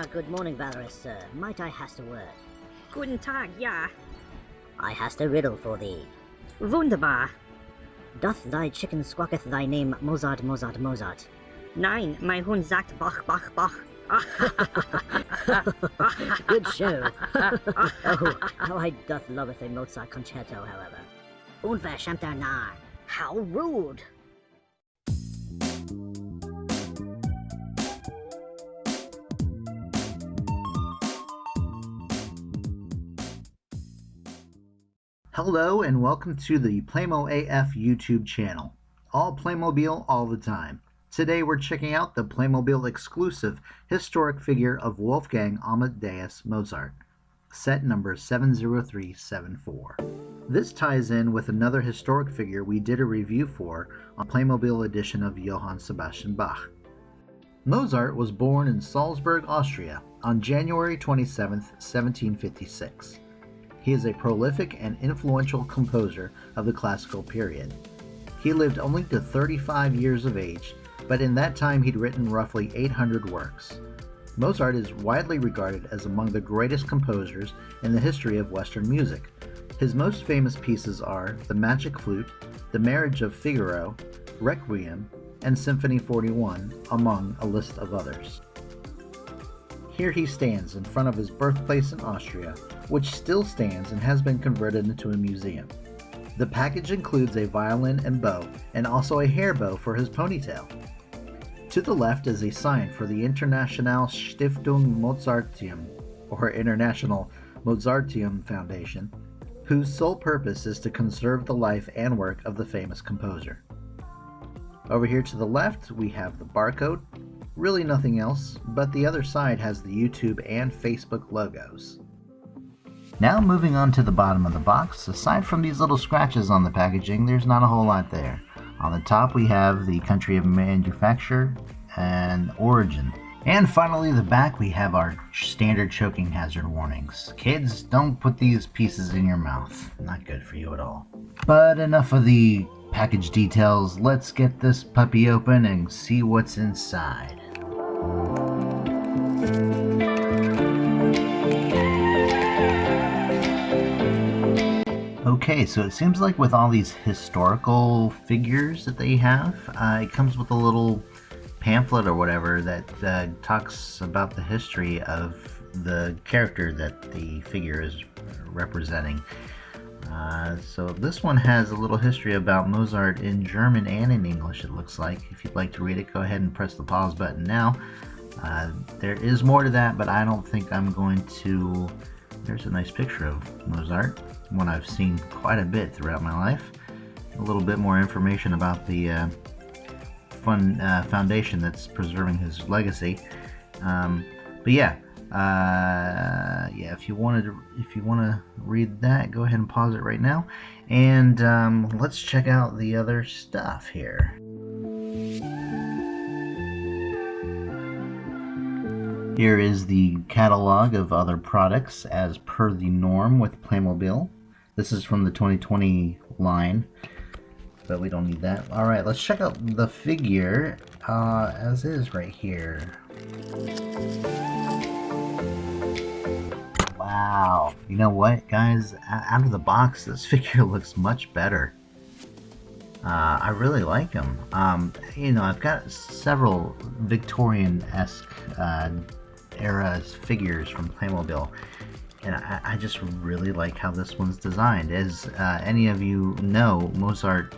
Good morning, valorous sir. Might I hast a word? Guten Tag, ja. I hast a riddle for thee. Wunderbar. Doth thy chicken squawketh thy name Mozart, Mozart, Mozart? Nein, mein Hund sagt Bach, Bach, Bach. Good show. Oh, how I doth loveth a Mozart concerto, however. Unverschämter Narr. How rude! Hello and welcome to the Playmo AF YouTube channel. All Playmobil all the time. Today we're checking out the Playmobil exclusive historic figure of Wolfgang Amadeus Mozart, set number 70374. This ties in with another historic figure we did a review for on Playmobil edition of Johann Sebastian Bach. Mozart was born in Salzburg, Austria on January 27, 1756. He is a prolific and influential composer of the classical period. He lived only to 35 years of age, but in that time he'd written roughly 800 works. Mozart is widely regarded as among the greatest composers in the history of Western music. His most famous pieces are The Magic Flute, The Marriage of Figaro, Requiem, and Symphony 41, among a list of others. Here he stands in front of his birthplace in Austria, which still stands and has been converted into a museum. The package includes a violin and bow, and also a hair bow for his ponytail. To the left is a sign for the Internationale Stiftung Mozarteum, or International Mozarteum Foundation, whose sole purpose is to conserve the life and work of the famous composer. Over here to the left, we have the barcode. Really nothing else, but the other side has the YouTube and Facebook logos. Now moving on to the bottom of the box, aside from these little scratches on the packaging, there's not a whole lot there. On the top we have the country of manufacture and origin. And finally the back we have our standard choking hazard warnings. Kids, don't put these pieces in your mouth. Not good for you at all. But enough of the package details, let's get this puppy open and see what's inside. Okay, so it seems like with all these historical figures that they have, it comes with a little pamphlet or whatever that talks about the history of the character that the figure is representing. So this one has a little history about Mozart in German and in English, it looks like. If you'd like to read it, go ahead and press the pause button now. There is more to that, but I don't think I'm going to. There's a nice picture of Mozart, one I've seen quite a bit throughout my life. A little bit more information about the fun foundation that's preserving his legacy. But yeah, if you want to read that, go ahead and pause it right now, and let's check out the other stuff here. Here is the catalog of other products as per the norm with Playmobil. This is from the 2020 line, but we don't need that. Alright, let's check out the figure as is right here. Wow, you know what, guys? Out of the box, this figure looks much better. I really like him. I've got several Victorian-esque era figures from Playmobil, and I just really like how this one's designed. As any of you know, Mozart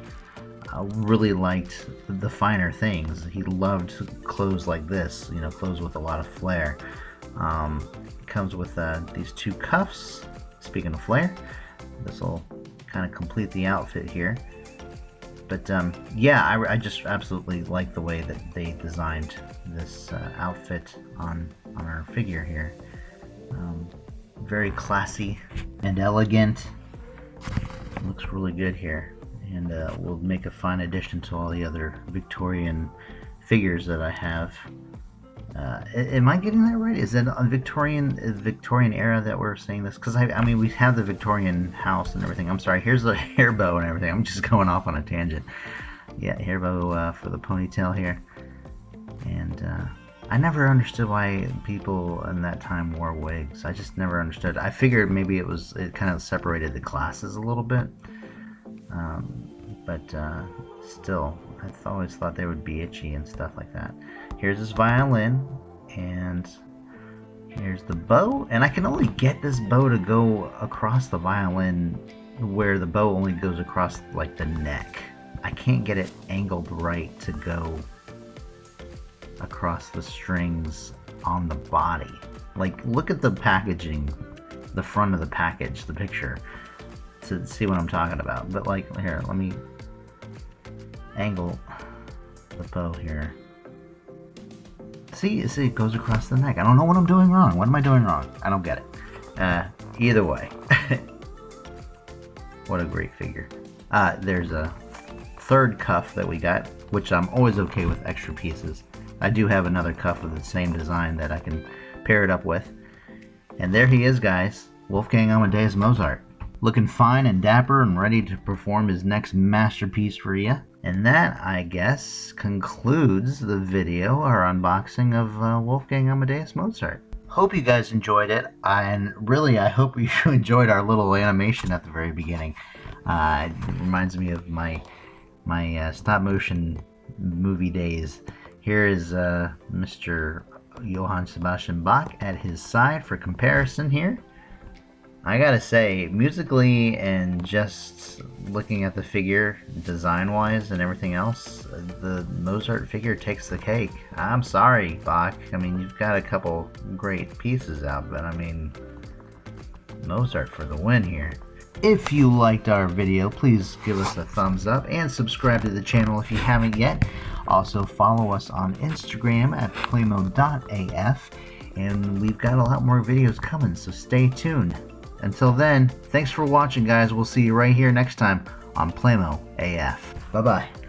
really liked the finer things. He loved clothes like this, clothes with a lot of flair. Comes with these two cuffs. Speaking of flair, this will kind of complete the outfit here. But I just absolutely like the way that they designed this outfit on our figure here. Very classy and elegant. Looks really good here, and will make a fine addition to all the other Victorian figures that I have. Am I getting that right? Is it a Victorian era that we're saying this? Because I mean, we have the Victorian house and everything. I'm sorry. Here's the hair bow and everything. I'm just going off on a tangent. Yeah, hair bow for the ponytail here, and I never understood why people in that time wore wigs. I just never understood. I figured maybe it kind of separated the classes a little bit. But still, I always thought they would be itchy and stuff like that. Here's his violin, and here's the bow. And I can only get this bow to go across the violin where the bow only goes across like the neck. I can't get it angled right to go across the strings on the body. Like, look at the packaging, the front of the package, the picture, to see what I'm talking about. But like, here, let me angle the bow here. See, it goes across the neck. I don't know what I'm doing wrong. What am I doing wrong? I don't get it. Either way, what a great figure. There's a third cuff that we got, which I'm always okay with extra pieces. I do have another cuff of the same design that I can pair it up with. And there he is, guys. Wolfgang Amadeus Mozart. Looking fine and dapper and ready to perform his next masterpiece for you. And that, I guess, concludes the video, our unboxing of Wolfgang Amadeus Mozart. Hope you guys enjoyed it, and really I hope you enjoyed our little animation at the very beginning. It reminds me of my stop motion movie days. Here is Mr. Johann Sebastian Bach at his side for comparison here. I gotta say, musically and just looking at the figure design-wise and everything else, the Mozart figure takes the cake. I'm sorry, Bach. I mean, you've got a couple great pieces out, but I mean, Mozart for the win here. If you liked our video, please give us a thumbs up and subscribe to the channel if you haven't yet. Also follow us on Instagram at playmo.af, and we've got a lot more videos coming, so stay tuned. Until then, thanks for watching, guys. We'll see you right here next time on Playmo AF. Bye-bye.